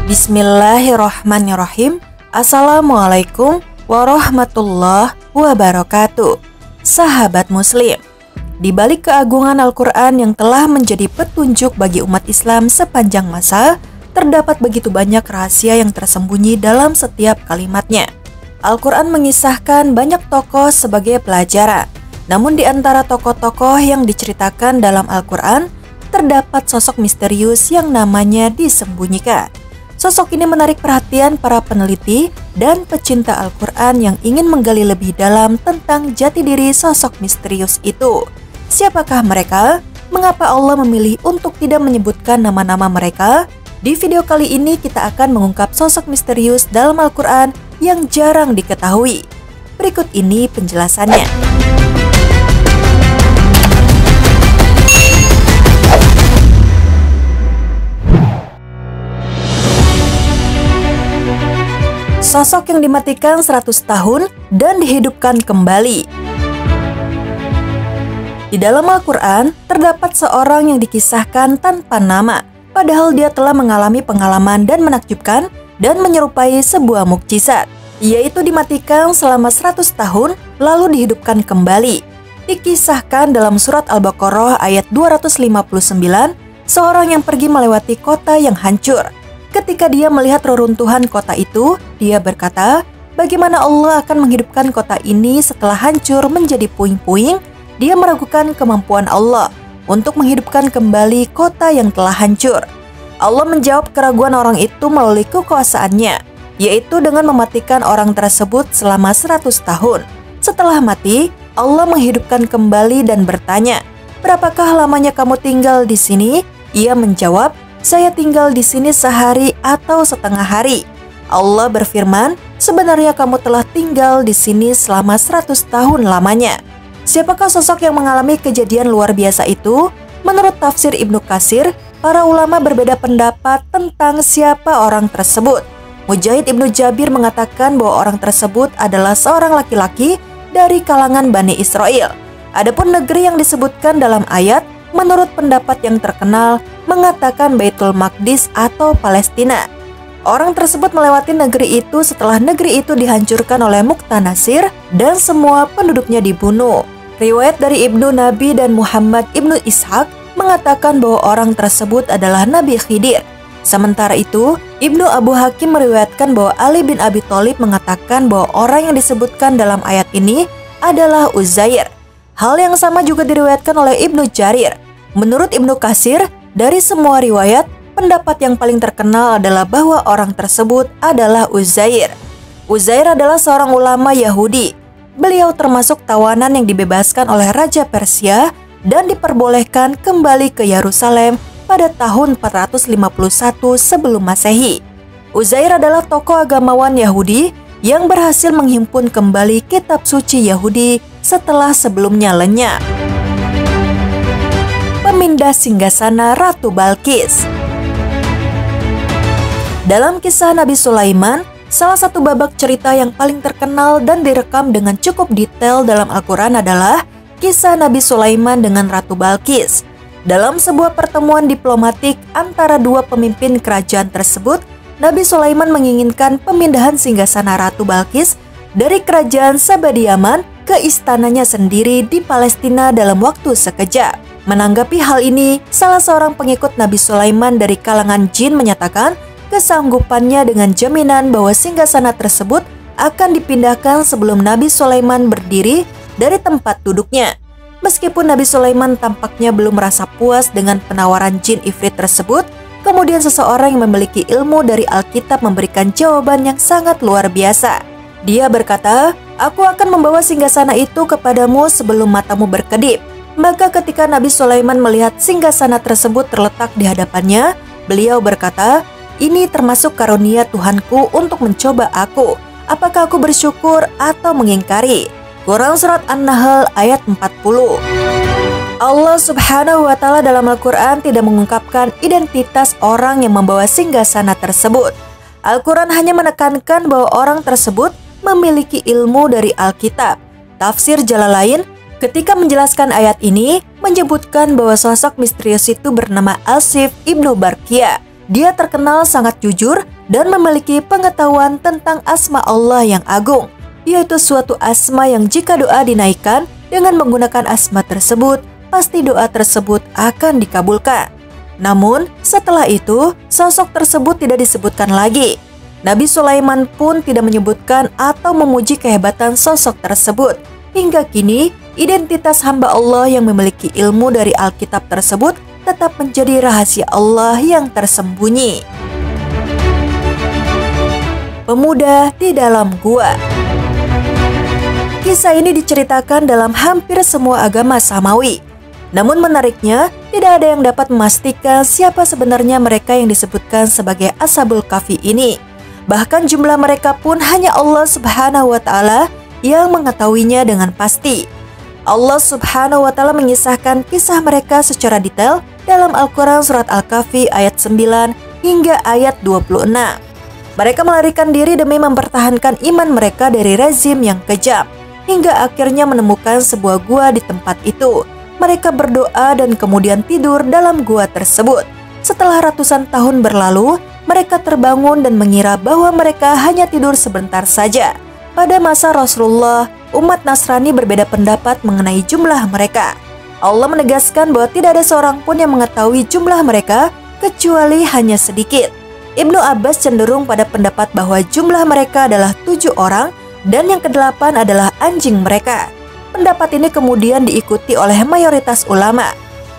Bismillahirrahmanirrahim. Assalamualaikum warahmatullahi wabarakatuh. Sahabat Muslim, di balik keagungan Al-Quran yang telah menjadi petunjuk bagi umat Islam sepanjang masa, terdapat begitu banyak rahasia yang tersembunyi dalam setiap kalimatnya. Al-Quran mengisahkan banyak tokoh sebagai pelajaran. Namun di antara tokoh-tokoh yang diceritakan dalam Al-Quran, terdapat sosok misterius yang namanya disembunyikan. Sosok ini menarik perhatian para peneliti dan pecinta Al-Quran yang ingin menggali lebih dalam tentang jati diri sosok misterius itu. Siapakah mereka? Mengapa Allah memilih untuk tidak menyebutkan nama-nama mereka? Di video kali ini kita akan mengungkap sosok misterius dalam Al-Quran yang jarang diketahui. Berikut ini penjelasannya. Sosok yang dimatikan 100 tahun dan dihidupkan kembali. Di dalam Al-Quran, terdapat seorang yang dikisahkan tanpa nama, padahal dia telah mengalami pengalaman dan menakjubkan dan menyerupai sebuah mukjizat, yaitu dimatikan selama 100 tahun lalu dihidupkan kembali. Dikisahkan dalam surat Al-Baqarah ayat 259, seorang yang pergi melewati kota yang hancur. Ketika dia melihat reruntuhan kota itu, dia berkata, bagaimana Allah akan menghidupkan kota ini setelah hancur menjadi puing-puing? Dia meragukan kemampuan Allah untuk menghidupkan kembali kota yang telah hancur. Allah menjawab keraguan orang itu melalui kekuasaannya, yaitu dengan mematikan orang tersebut selama 100 tahun. Setelah mati, Allah menghidupkan kembali dan bertanya, berapakah lamanya kamu tinggal di sini? Ia menjawab, saya tinggal di sini sehari atau setengah hari. Allah berfirman, sebenarnya kamu telah tinggal di sini selama 100 tahun lamanya. Siapakah sosok yang mengalami kejadian luar biasa itu? Menurut tafsir Ibnu Katsir, para ulama berbeda pendapat tentang siapa orang tersebut. Mujahid Ibnu Jabir mengatakan bahwa orang tersebut adalah seorang laki-laki dari kalangan Bani Israel. Adapun negeri yang disebutkan dalam ayat, menurut pendapat yang terkenal, mengatakan Baitul Maqdis atau Palestina. Orang tersebut melewati negeri itu setelah negeri itu dihancurkan oleh Muqtanasir dan semua penduduknya dibunuh. Riwayat dari Ibnu Nabi dan Muhammad Ibnu Ishaq mengatakan bahwa orang tersebut adalah Nabi Khidir. Sementara itu, Ibnu Abu Hakim meriwayatkan bahwa Ali bin Abi Thalib mengatakan bahwa orang yang disebutkan dalam ayat ini adalah Uzair. Hal yang sama juga diriwayatkan oleh Ibnu Jarir. Menurut Ibnu Katsir, dari semua riwayat, pendapat yang paling terkenal adalah bahwa orang tersebut adalah Uzair. Uzair adalah seorang ulama Yahudi. Beliau termasuk tawanan yang dibebaskan oleh Raja Persia dan diperbolehkan kembali ke Yerusalem pada tahun 451 sebelum Masehi. Uzair adalah tokoh agamawan Yahudi yang berhasil menghimpun kembali kitab suci Yahudi setelah sebelumnya lenyap. Pemindah singgasana Ratu Balqis. Dalam kisah Nabi Sulaiman, salah satu babak cerita yang paling terkenal dan direkam dengan cukup detail dalam Al-Quran adalah kisah Nabi Sulaiman dengan Ratu Balqis. Dalam sebuah pertemuan diplomatik antara dua pemimpin kerajaan tersebut, Nabi Sulaiman menginginkan pemindahan singgasana Ratu Balqis dari kerajaan Saba di Yaman ke istananya sendiri di Palestina dalam waktu sekejap. Menanggapi hal ini, salah seorang pengikut Nabi Sulaiman dari kalangan jin menyatakan kesanggupannya dengan jaminan bahwa singgasana tersebut akan dipindahkan sebelum Nabi Sulaiman berdiri dari tempat duduknya. Meskipun Nabi Sulaiman tampaknya belum merasa puas dengan penawaran jin ifrit tersebut, kemudian seseorang yang memiliki ilmu dari Alkitab memberikan jawaban yang sangat luar biasa. Dia berkata, aku akan membawa singgasana itu kepadamu sebelum matamu berkedip. Maka ketika Nabi Sulaiman melihat singgasana tersebut terletak di hadapannya, beliau berkata, ini termasuk karunia Tuhanku untuk mencoba aku. Apakah aku bersyukur atau mengingkari? Quran Surat An-Nahl ayat 40. Allah Subhanahu wa Ta'ala dalam Al-Quran tidak mengungkapkan identitas orang yang membawa singgasana tersebut. Al-Quran hanya menekankan bahwa orang tersebut memiliki ilmu dari Alkitab. Tafsir Jalalain ketika menjelaskan ayat ini menyebutkan bahwa sosok misterius itu bernama Al-Sif Ibnu Barqiyah. Dia terkenal sangat jujur dan memiliki pengetahuan tentang asma Allah yang agung, yaitu suatu asma yang jika doa dinaikkan dengan menggunakan asma tersebut, pasti doa tersebut akan dikabulkan. Namun, setelah itu, sosok tersebut tidak disebutkan lagi. Nabi Sulaiman pun tidak menyebutkan atau memuji kehebatan sosok tersebut. Hingga kini, identitas hamba Allah yang memiliki ilmu dari Alkitab tersebut tetap menjadi rahasia Allah yang tersembunyi. Pemuda di dalam gua. Kisah ini diceritakan dalam hampir semua agama samawi. Namun menariknya, tidak ada yang dapat memastikan siapa sebenarnya mereka yang disebutkan sebagai Ashabul Kahfi ini. Bahkan jumlah mereka pun hanya Allah Subhanahu wa Ta'ala yang mengetahuinya dengan pasti. Allah Subhanahu wa Ta'ala mengisahkan kisah mereka secara detail dalam Al-Quran Surat Al-Kahfi ayat 9 hingga ayat 26. Mereka melarikan diri demi mempertahankan iman mereka dari rezim yang kejam, hingga akhirnya menemukan sebuah gua di tempat itu. Mereka berdoa dan kemudian tidur dalam gua tersebut. Setelah ratusan tahun berlalu, mereka terbangun dan mengira bahwa mereka hanya tidur sebentar saja. Pada masa Rasulullah, umat Nasrani berbeda pendapat mengenai jumlah mereka. Allah menegaskan bahwa tidak ada seorang pun yang mengetahui jumlah mereka kecuali hanya sedikit. Ibnu Abbas cenderung pada pendapat bahwa jumlah mereka adalah 7 orang dan yang ke-8 adalah anjing mereka. Pendapat ini kemudian diikuti oleh mayoritas ulama.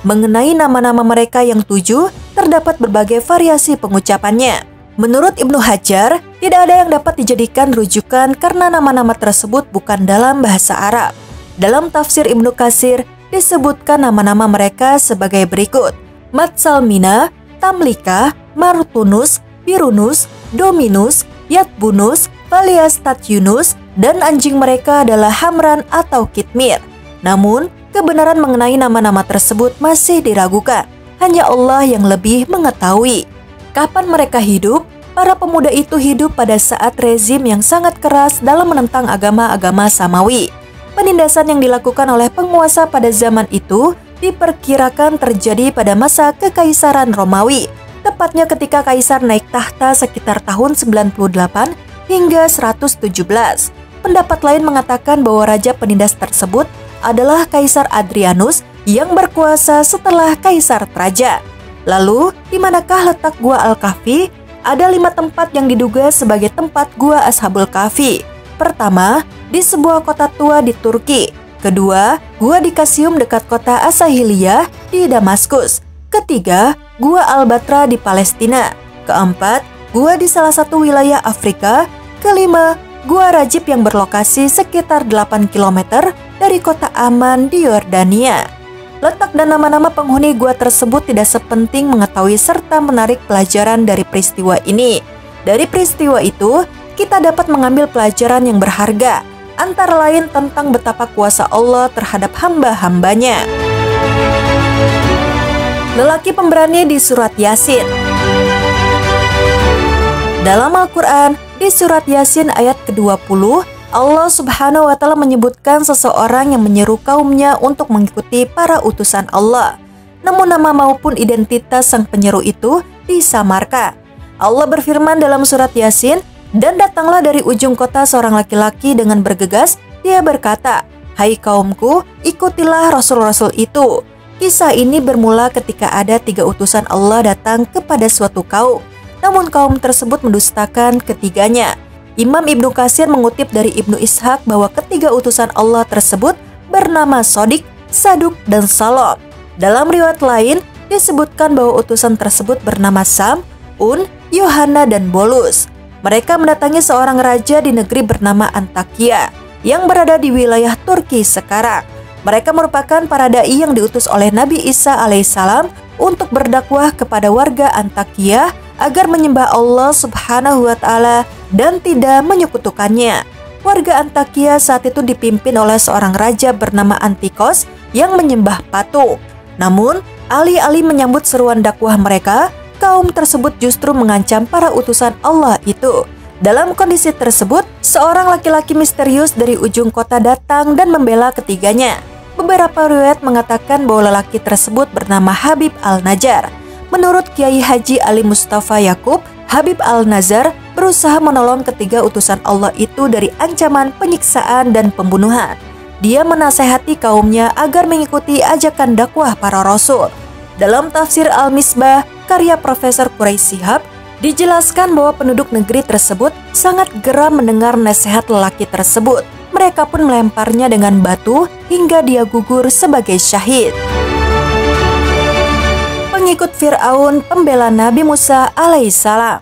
Mengenai nama-nama mereka yang 7, terdapat berbagai variasi pengucapannya. Menurut Ibnu Hajar, tidak ada yang dapat dijadikan rujukan karena nama-nama tersebut bukan dalam bahasa Arab. Dalam tafsir Ibnu Katsir, disebutkan nama-nama mereka sebagai berikut: Matsalmina, Tamlika, Martunus, Birunus, Dominus, Yatbunus, Valiastatyunus, dan anjing mereka adalah Hamran atau Kitmir. Namun, kebenaran mengenai nama-nama tersebut masih diragukan. Hanya Allah yang lebih mengetahui. Kapan mereka hidup? Para pemuda itu hidup pada saat rezim yang sangat keras dalam menentang agama-agama samawi. Penindasan yang dilakukan oleh penguasa pada zaman itu diperkirakan terjadi pada masa Kekaisaran Romawi, tepatnya ketika Kaisar naik tahta sekitar tahun 98 hingga 117. Pendapat lain mengatakan bahwa raja penindas tersebut adalah Kaisar Adrianus yang berkuasa setelah Kaisar Trajan. Lalu, di manakah letak Gua Al-Kahfi? Ada 5 tempat yang diduga sebagai tempat Gua Ashabul Kahfi. Pertama, di sebuah kota tua di Turki. Kedua, Gua di Kasium dekat kota Asahiliyah di Damaskus. Ketiga, Gua Al-Batra di Palestina. Keempat, Gua di salah satu wilayah Afrika. Kelima, Gua Rajib yang berlokasi sekitar 8 km dari kota Aman di Yordania. Letak dan nama-nama penghuni gua tersebut tidak sepenting mengetahui serta menarik pelajaran dari peristiwa ini. Dari peristiwa itu, kita dapat mengambil pelajaran yang berharga, antara lain tentang betapa kuasa Allah terhadap hamba-hambanya. Lelaki pemberani di surat Yasin. Dalam Al-Quran, di surat Yasin ayat ke-20, Allah Subhanahu wa Ta'ala menyebutkan seseorang yang menyeru kaumnya untuk mengikuti para utusan Allah. Namun nama maupun identitas sang penyeru itu disamarkan. Allah berfirman dalam surat Yasin, "Dan datanglah dari ujung kota seorang laki-laki dengan bergegas, dia berkata, 'Hai kaumku, ikutilah rasul-rasul itu.'" Kisah ini bermula ketika ada 3 utusan Allah datang kepada suatu kaum. Namun kaum tersebut mendustakan ketiganya. Imam Ibnu Katsir mengutip dari Ibnu Ishaq bahwa ketiga utusan Allah tersebut bernama Sodik, Saduk, dan Salom. Dalam riwayat lain, disebutkan bahwa utusan tersebut bernama Sam, Un, Yohana, dan Bolus. Mereka mendatangi seorang raja di negeri bernama Antakya, yang berada di wilayah Turki sekarang. Mereka merupakan para dai yang diutus oleh Nabi Isa alaihissalam untuk berdakwah kepada warga Antakya agar menyembah Allah Subhanahu wa Ta'ala dan tidak menyekutukannya. Warga Antakya saat itu dipimpin oleh seorang raja bernama Antikos yang menyembah patung. Namun, alih-alih menyambut seruan dakwah mereka, kaum tersebut justru mengancam para utusan Allah itu. Dalam kondisi tersebut, seorang laki-laki misterius dari ujung kota datang dan membela ketiganya. Beberapa riwayat mengatakan bahwa lelaki tersebut bernama Habib Al-Najjar. Menurut Kiai Haji Ali Mustafa Yakub, Habib Al-Nazar berusaha menolong ketiga utusan Allah itu dari ancaman penyiksaan dan pembunuhan. Dia menasehati kaumnya agar mengikuti ajakan dakwah para rasul. Dalam tafsir Al-Misbah, karya Profesor Quraisy Shihab, dijelaskan bahwa penduduk negeri tersebut sangat geram mendengar nasihat lelaki tersebut. Mereka pun melemparnya dengan batu hingga dia gugur sebagai syahid. Pengikut Fir'aun pembela Nabi Musa alaihissalam.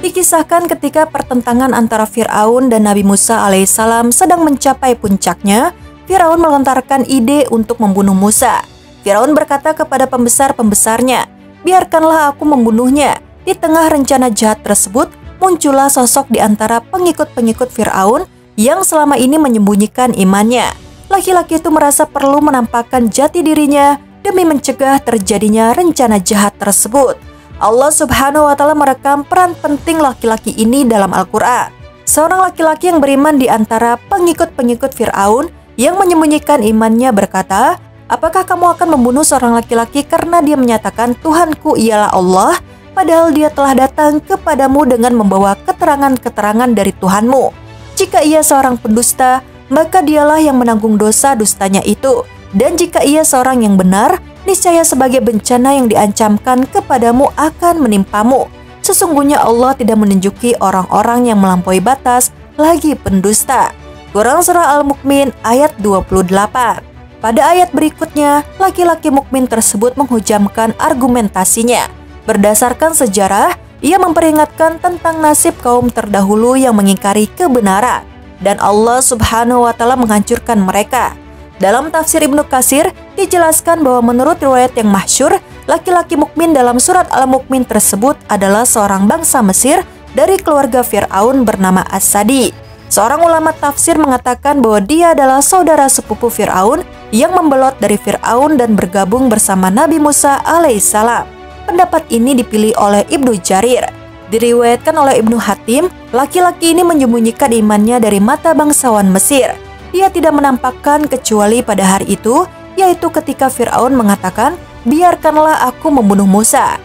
Dikisahkan ketika pertentangan antara Fir'aun dan Nabi Musa alaihissalam sedang mencapai puncaknya, Fir'aun melontarkan ide untuk membunuh Musa. Fir'aun berkata kepada pembesar-pembesarnya, "Biarkanlah aku membunuhnya." Di tengah rencana jahat tersebut, muncullah sosok di antara pengikut-pengikut Fir'aun yang selama ini menyembunyikan imannya. Laki-laki itu merasa perlu menampakkan jati dirinya demi mencegah terjadinya rencana jahat tersebut. Allah Subhanahu wa Ta'ala merekam peran penting laki-laki ini dalam Al-Quran. Seorang laki-laki yang beriman di antara pengikut-pengikut Fir'aun yang menyembunyikan imannya berkata, "Apakah kamu akan membunuh seorang laki-laki karena dia menyatakan Tuhanku ialah Allah, padahal dia telah datang kepadamu dengan membawa keterangan-keterangan dari Tuhanmu? Jika ia seorang pendusta, maka dialah yang menanggung dosa dustanya itu. Dan jika ia seorang yang benar, niscaya sebagai bencana yang diancamkan kepadamu akan menimpamu. Sesungguhnya Allah tidak menunjuki orang-orang yang melampaui batas lagi pendusta." Quran Surah Al-Mu'min ayat 28. Pada ayat berikutnya, laki-laki mukmin tersebut menghujamkan argumentasinya. Berdasarkan sejarah, ia memperingatkan tentang nasib kaum terdahulu yang mengingkari kebenaran, dan Allah Subhanahu wa Ta'ala menghancurkan mereka. Dalam tafsir Ibnu Katsir dijelaskan bahwa menurut riwayat yang masyhur, laki-laki mukmin dalam surat Al-Mu'min tersebut adalah seorang bangsa Mesir dari keluarga Fir'aun bernama As-Sadi. Seorang ulama tafsir mengatakan bahwa dia adalah saudara sepupu Fir'aun yang membelot dari Fir'aun dan bergabung bersama Nabi Musa alaihissalam. Pendapat ini dipilih oleh Ibnu Jarir. Diriwayatkan oleh Ibnu Hatim, laki-laki ini menyembunyikan imannya dari mata bangsawan Mesir. Dia tidak menampakkan kecuali pada hari itu, yaitu ketika Fir'aun mengatakan, "Biarkanlah aku membunuh Musa."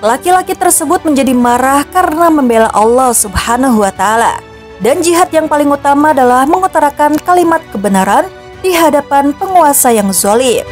Laki-laki tersebut menjadi marah karena membela Allah Subhanahu wa Ta'ala. Dan jihad yang paling utama adalah mengutarakan kalimat kebenaran di hadapan penguasa yang zalim.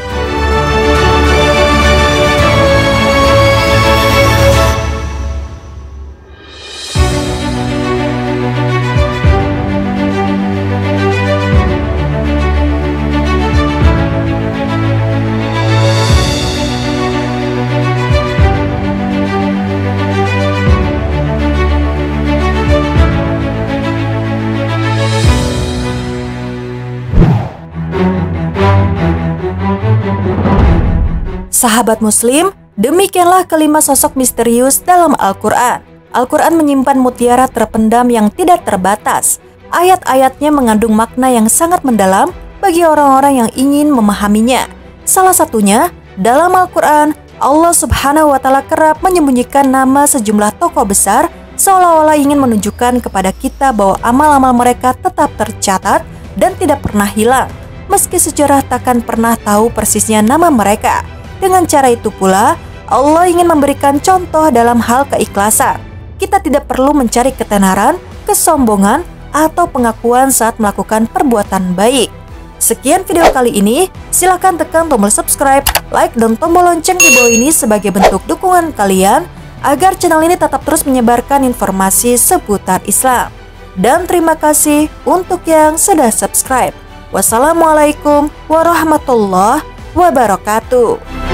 Sahabat Muslim, demikianlah kelima sosok misterius dalam Al-Quran. Al-Quran menyimpan mutiara terpendam yang tidak terbatas. Ayat-ayatnya mengandung makna yang sangat mendalam bagi orang-orang yang ingin memahaminya. Salah satunya, dalam Al-Quran, Allah Subhanahu wa Ta'ala kerap menyembunyikan nama sejumlah tokoh besar, seolah-olah ingin menunjukkan kepada kita bahwa amal-amal mereka tetap tercatat dan tidak pernah hilang, meski sejarah takkan pernah tahu persisnya nama mereka. Dengan cara itu pula, Allah ingin memberikan contoh dalam hal keikhlasan. Kita tidak perlu mencari ketenaran, kesombongan, atau pengakuan saat melakukan perbuatan baik. Sekian video kali ini, silakan tekan tombol subscribe, like, dan tombol lonceng di bawah ini sebagai bentuk dukungan kalian agar channel ini tetap terus menyebarkan informasi seputar Islam. Dan terima kasih untuk yang sudah subscribe. Wassalamualaikum warahmatullahi wabarakatuh.